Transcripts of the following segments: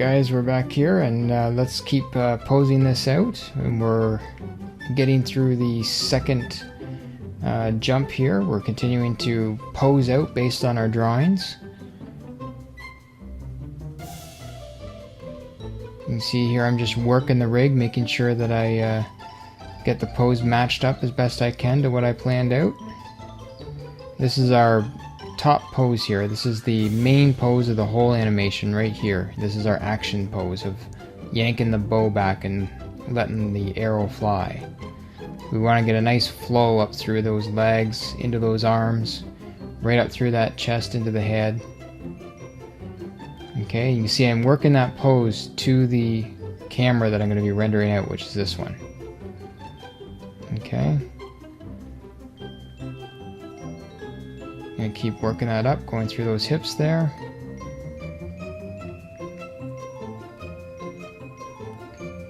guys, we're back here, and let's keep posing this out. And we're getting through the second jump here. We're continuing to pose out based on our drawings. You can see here I'm just working the rig, making sure that I get the pose matched up as best I can to what I planned out. This is our top pose here. This is the main pose of the whole animation right here. This is our action pose of yanking the bow back and letting the arrow fly. We want to get a nice flow up through those legs, into those arms, right up through that chest, into the head. Okay, you can see I'm working that pose to the camera that I'm going to be rendering out, which is this one. Okay. Gonna keep working that up, going through those hips there.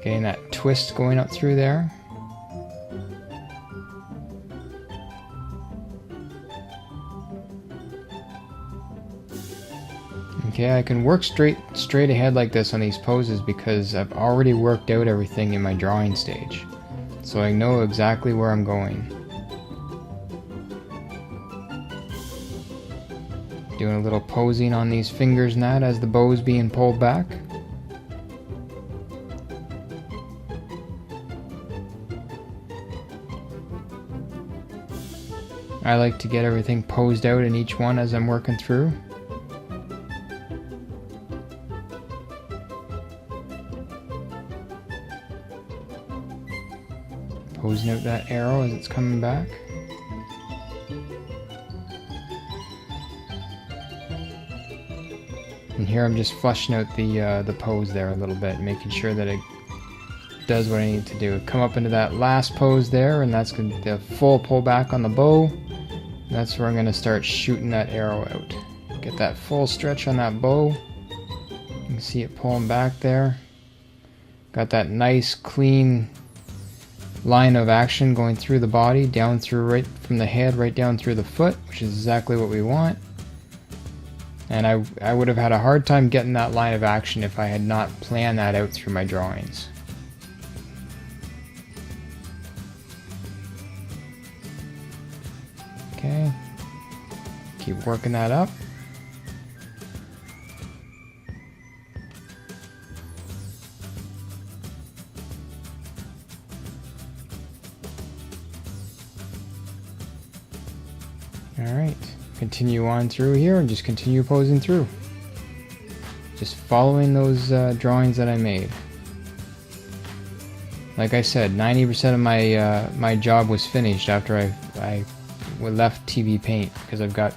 Getting that twist going up through there. Okay, I can work straight ahead like this on these poses because I've already worked out everything in my drawing stage. So I know exactly where I'm going. Doing a little posing on these fingers and that as the bow is being pulled back. I like to get everything posed out in each one as I'm working through. Posing out that arrow as it's coming back. And here I'm just fleshing out the pose there a little bit, making sure that it does what I need to do. Come up into that last pose there, and that's going to be the full pull back on the bow. And that's where I'm going to start shooting that arrow out. Get that full stretch on that bow. You can see it pulling back there. Got that nice clean line of action going through the body, down through right from the head, right down through the foot, which is exactly what we want. And I would have had a hard time getting that line of action if I had not planned that out through my drawings. Okay, keep working that up. All right. Continue on through here and just continue posing through. Just following those drawings that I made. Like I said, 90% of my job was finished after I left TV Paint because I've got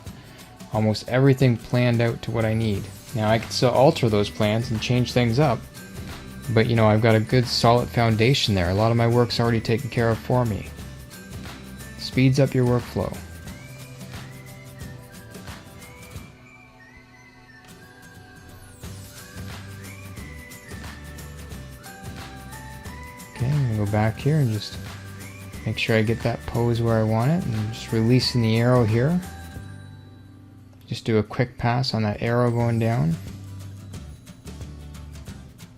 almost everything planned out to what I need. Now I can still alter those plans and change things up, but you know, I've got a good solid foundation there. A lot of my work's already taken care of for me. Speeds up your workflow. Okay, I'm going to go back here and just make sure I get that pose where I want it, and just releasing the arrow here. Just do a quick pass on that arrow going down.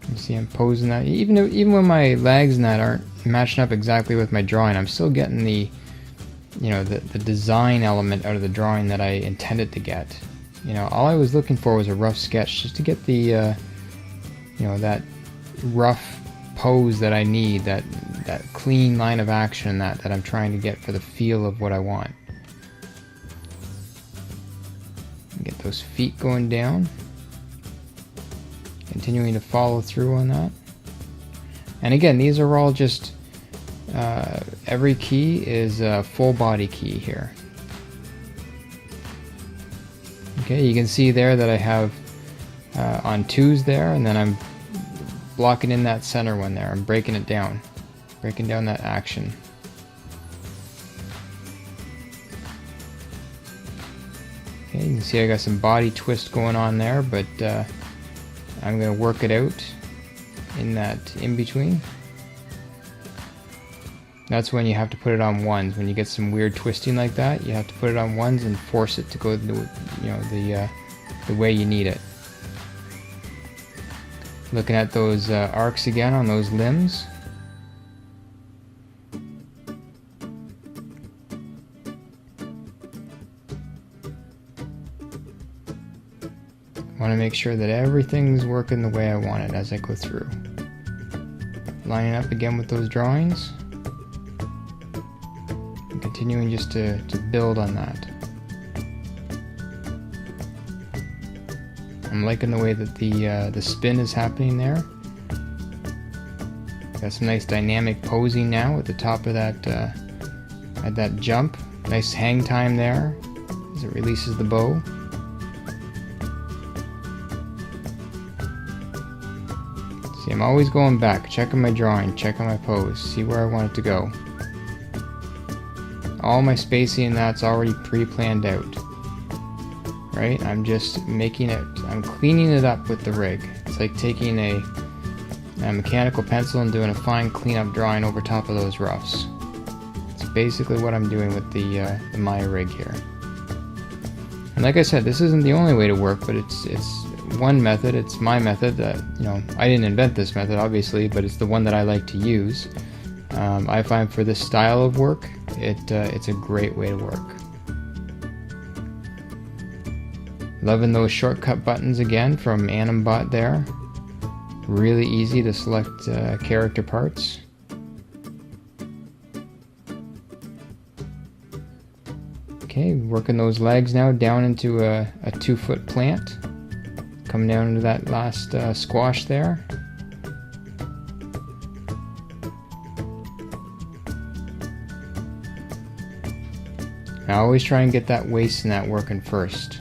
You see I'm posing that. Even when my legs and that aren't matching up exactly with my drawing, I'm still getting the, you know, the design element out of the drawing that I intended to get. You know, all I was looking for was a rough sketch just to get the, you know, that rough pose that I need, that clean line of action that I'm trying to get for the feel of what I want. Get those feet going down. Continuing to follow through on that. And again, these are all just, every key is a full body key here. Okay, you can see there that I have on twos there, and then I'm blocking in that center one there. I'm breaking it down. Breaking down that action. Okay, you can see I got some body twist going on there, but I'm going to work it out in that in-between. That's when you have to put it on ones. When you get some weird twisting like that, you have to put it on ones and force it to go the way you need it. Looking at those arcs again on those limbs. Want to make sure that everything's working the way I want it as I go through. Lining up again with those drawings. And continuing just to build on that. I'm liking the way that the spin is happening there. Got some nice dynamic posing now at the top of that at that jump. Nice hang time there as it releases the bow. See, I'm always going back, checking my drawing, checking my pose, see where I want it to go. All my spacing and that's already pre-planned out. Right? I'm just making it, I'm cleaning it up with the rig. It's like taking a mechanical pencil and doing a fine cleanup drawing over top of those roughs. It's basically what I'm doing with the Maya rig here. And like I said, this isn't the only way to work, but it's one method. It's my method that, you know, I didn't invent this method obviously, but it's the one that I like to use. I find for this style of work, it's a great way to work. Loving those shortcut buttons again from AnimBot there. Really easy to select character parts. Okay, working those legs now down into a 2-foot plant. Coming down into that last squash there. I always try and get that waist and that working first.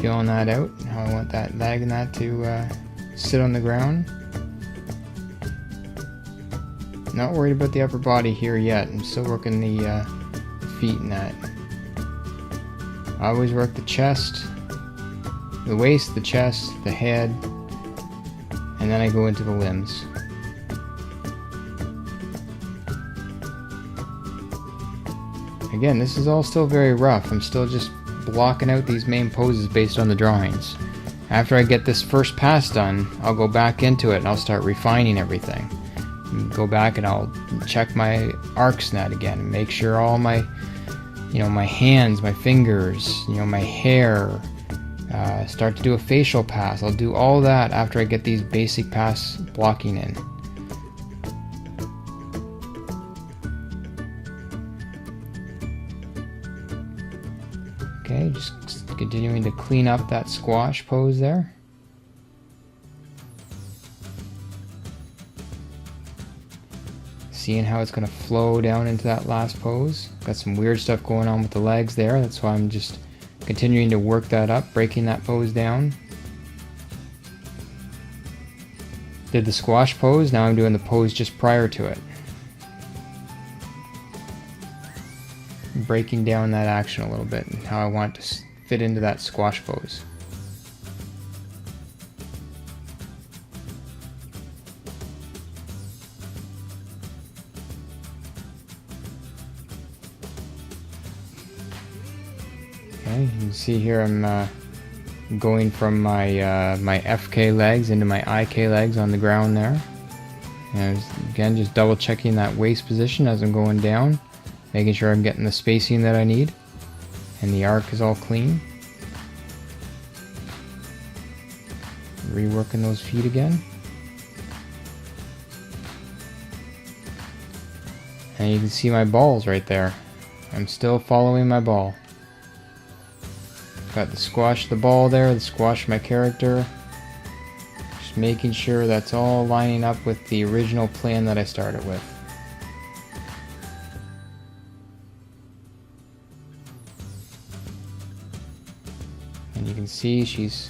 Feeling that out, how I want that leg and that to sit on the ground. Not worried about the upper body here yet. I'm still working the feet and that. I always work the chest, the waist, the chest, the head, and then I go into the limbs. Again, this is all still very rough. I'm still just blocking out these main poses based on the drawings. After I get this first pass done, I'll go back into it and I'll start refining everything. Go back and I'll check my arcs net again and make sure all my, you know, my hands, my fingers, you know, my hair, start to do a facial pass. I'll do all that after I get these basic pass blocking in. Okay, just continuing to clean up that squash pose there. Seeing how it's going to flow down into that last pose. Got some weird stuff going on with the legs there. That's why I'm just continuing to work that up, breaking that pose down. Did the squash pose, now I'm doing the pose just prior to it. Breaking down that action a little bit and how I want it to fit into that squash pose. Okay, you can see here I'm going from my my FK legs into my IK legs on the ground there. And again, just double checking that waist position as I'm going down. Making sure I'm getting the spacing that I need. And the arc is all clean. Reworking those feet again. And you can see my balls right there. I'm still following my ball. Got the squash the ball there, the squash my character. Just making sure that's all lining up with the original plan that I started with. And you can see she's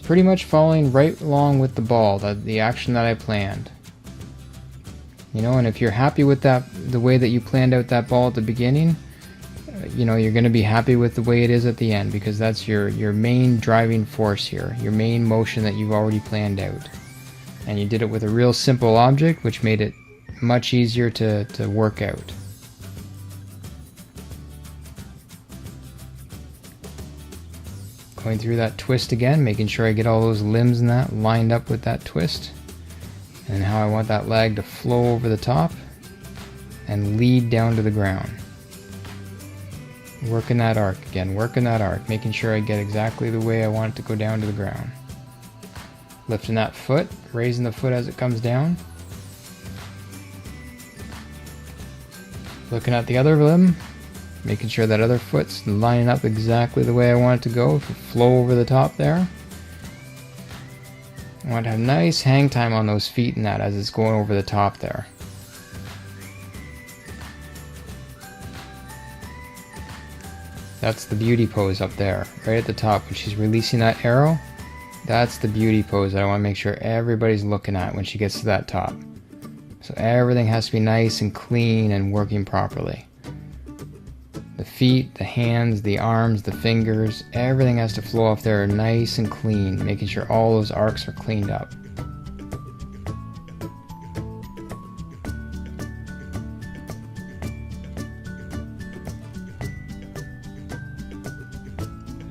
pretty much following right along with the ball, the action that I planned. You know, and if you're happy with that, the way that you planned out that ball at the beginning, you know, you're going to be happy with the way it is at the end, because that's your main driving force here, your main motion that you've already planned out. And you did it with a real simple object, which made it much easier to work out. Going through that twist again, making sure I get all those limbs and that lined up with that twist. And how I want that leg to flow over the top and lead down to the ground. Working that arc again, working that arc, making sure I get exactly the way I want it to go down to the ground. Lifting that foot, raising the foot as it comes down. Looking at the other limb, making sure that other foot's lining up exactly the way I want it to go, to flow over the top there. I want to have nice hang time on those feet and that as it's going over the top there. That's the beauty pose up there, right at the top when she's releasing that arrow. That's the beauty pose that I want to make sure everybody's looking at when she gets to that top. So everything has to be nice and clean and working properly. The feet, the hands, the arms, the fingers, everything has to flow off there nice and clean, making sure all those arcs are cleaned up.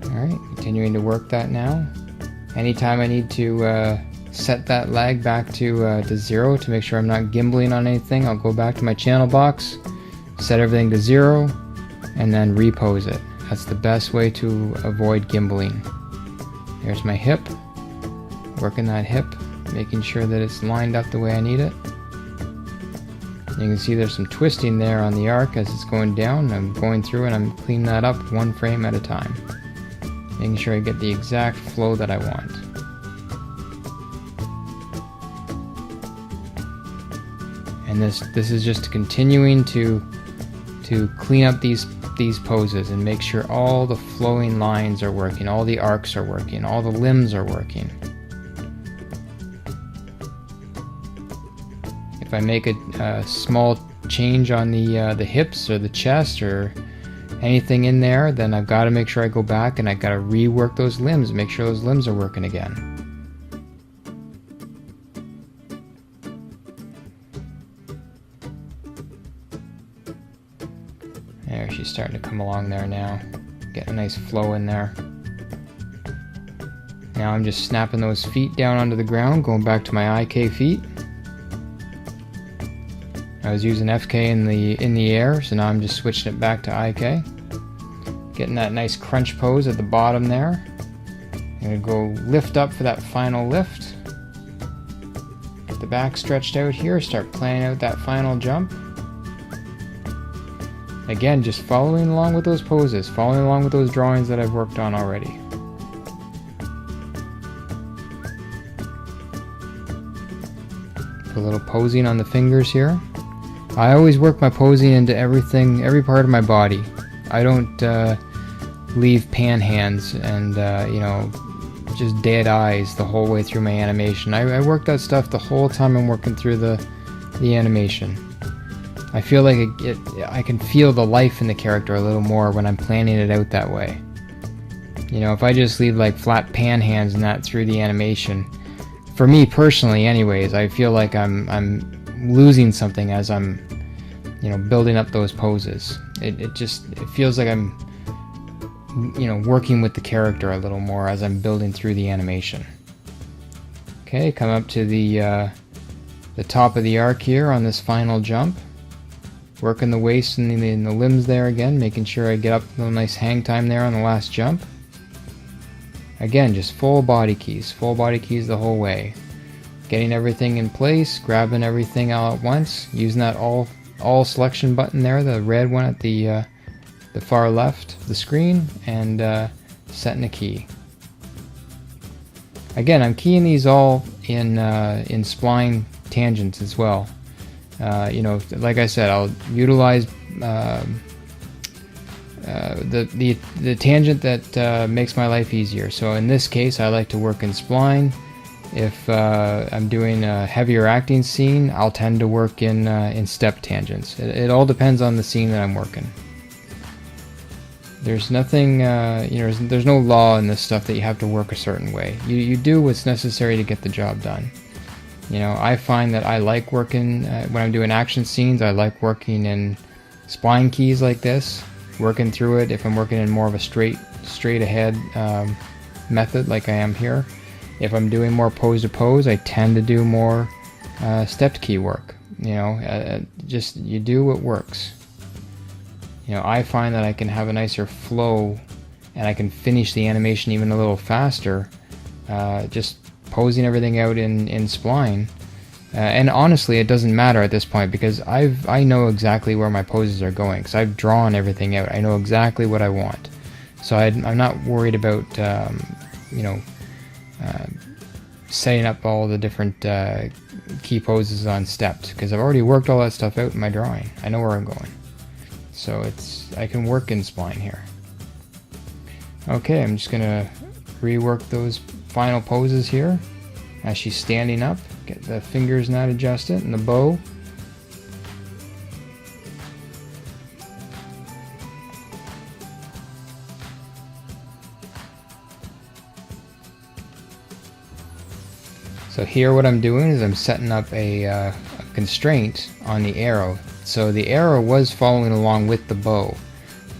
Alright, continuing to work that now. Anytime I need to set that leg back to 0 to make sure I'm not gimbling on anything, I'll go back to my channel box, set everything to 0, and then repose it. That's the best way to avoid gimbling. There's my hip, working that hip, making sure that it's lined up the way I need it. You can see there's some twisting there on the arc as it's going down. I'm going through and I'm cleaning that up one frame at a time, making sure I get the exact flow that I want. And this is just continuing to clean up these poses and make sure all the flowing lines are working, all the arcs are working, all the limbs are working. If I make a small change on the hips or the chest or anything in there, then I've got to make sure I go back and I've got to rework those limbs, make sure those limbs are working again. There, she's starting to come along there now. Get a nice flow in there. Now I'm just snapping those feet down onto the ground, going back to my IK feet. I was using FK in the air, so now I'm just switching it back to IK. Getting that nice crunch pose at the bottom there. I'm going to go lift up for that final lift. Get the back stretched out here, start planning out that final jump. Again, just following along with those poses, following along with those drawings that I've worked on already. Put a little posing on the fingers here. I always work my posing into everything, every part of my body. I don't leave pan hands and you know, just dead eyes the whole way through my animation. I work that stuff the whole time I'm working through the animation. I feel like I can feel the life in the character a little more when I'm planning it out that way. You know, if I just leave like flat pan hands and that through the animation, for me personally anyways, I feel like I'm losing something as I'm, you know, building up those poses. It feels like I'm, you know, working with the character a little more as I'm building through the animation. Okay, come up to the top of the arc here on this final jump. Working the waist and the limbs there again, making sure I get up a nice hang time there on the last jump. Again, just full body keys the whole way. Getting everything in place, grabbing everything all at once, using that all selection button there, the red one at the far left of the screen, and setting a key. Again, I'm keying these all in spline tangents as well. You know, like I said, I'll utilize the tangent that makes my life easier. So in this case, I like to work in spline. If I'm doing a heavier acting scene, I'll tend to work in step tangents. It all depends on the scene that I'm working. There's nothing, you know, there's no law in this stuff that you have to work a certain way. You do what's necessary to get the job done. You know, I find that I like working, when I'm doing action scenes, I like working in spline keys like this, working through it. If I'm working in more of a straight ahead method like I am here. If I'm doing more pose to pose, I tend to do more stepped key work. You know, just you do what works. You know, I find that I can have a nicer flow and I can finish the animation even a little faster just posing everything out in spline. And honestly, it doesn't matter at this point because I know exactly where my poses are going because I've drawn everything out. I know exactly what I want. So I'm not worried about, you know, setting up all the different key poses on stepped because I've already worked all that stuff out in my drawing. I know where I'm going. So I can work in spline here. Okay, I'm just gonna rework those final poses here as she's standing up. Get the fingers not adjusted and the bow. So here what I'm doing is I'm setting up a constraint on the arrow. So the arrow was following along with the bow.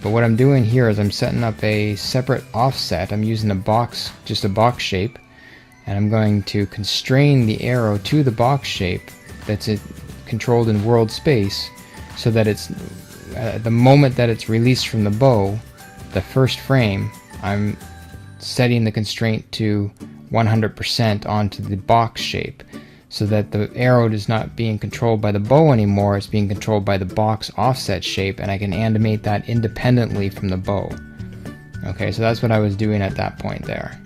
But what I'm doing here is I'm setting up a separate offset. I'm using a box, just a box shape. And I'm going to constrain the arrow to the box shape that's controlled in world space so that it's the moment that it's released from the bow, the first frame, I'm setting the constraint to 100% onto the box shape so that the arrow is not being controlled by the bow anymore, it's being controlled by the box offset shape, and I can animate that independently from the bow. Okay, so that's what I was doing at that point there.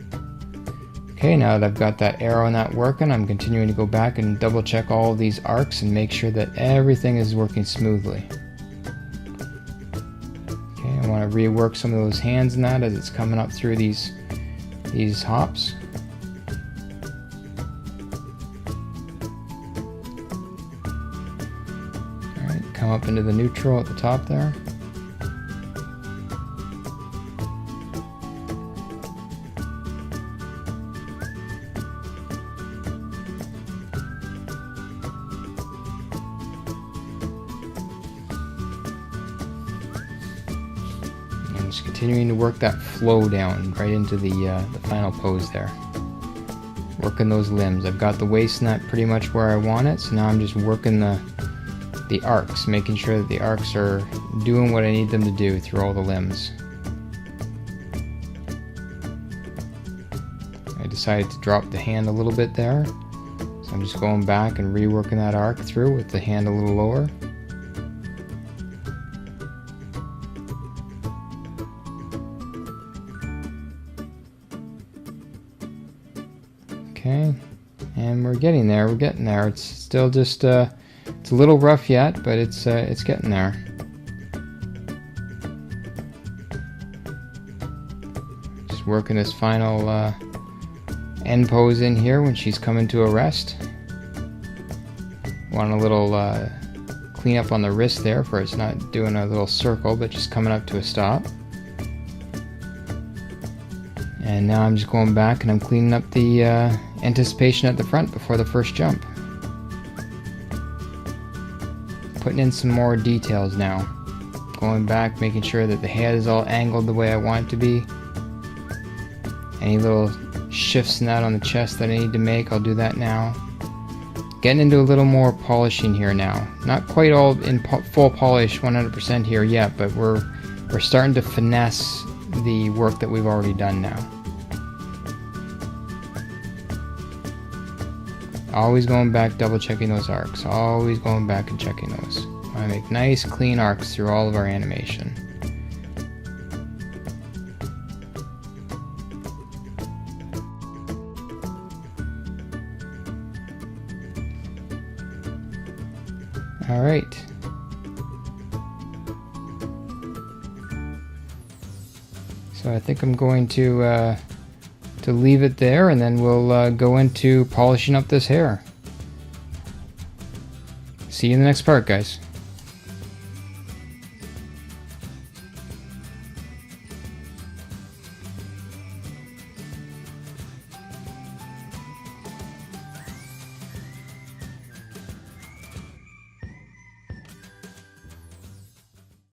Okay, now that I've got that arrow and that working, I'm continuing to go back and double check all of these arcs and make sure that everything is working smoothly. Okay, I want to rework some of those hands in that as it's coming up through these hops. Alright, come up into the neutral at the top there. Just continuing to work that flow down right into the final pose there. Working those limbs. I've got the waist nut pretty much where I want it, so now I'm just working the arcs, making sure that the arcs are doing what I need them to do through all the limbs. I decided to drop the hand a little bit there, so I'm just going back and reworking that arc through with the hand a little lower. Okay, and we're getting there. We're getting there. It's still just it's a little rough yet, but it's getting there. Just working this final end pose in here when she's coming to a rest. Want a little clean up on the wrist there for it's not doing a little circle, but just coming up to a stop. And now I'm just going back and I'm cleaning up the anticipation at the front before the first jump. Putting in some more details now. Going back, making sure that the head is all angled the way I want it to be. Any little shifts in that on the chest that I need to make, I'll do that now. Getting into a little more polishing here now. Not quite all in full polish 100% here yet, but we're starting to finesse the work that we've already done now. Always going back, double checking those arcs. Always going back and checking those. I make nice clean arcs through all of our animation. Alright. So I think I'm going to leave it there, and then we'll go into polishing up this hair. See you in the next part, guys.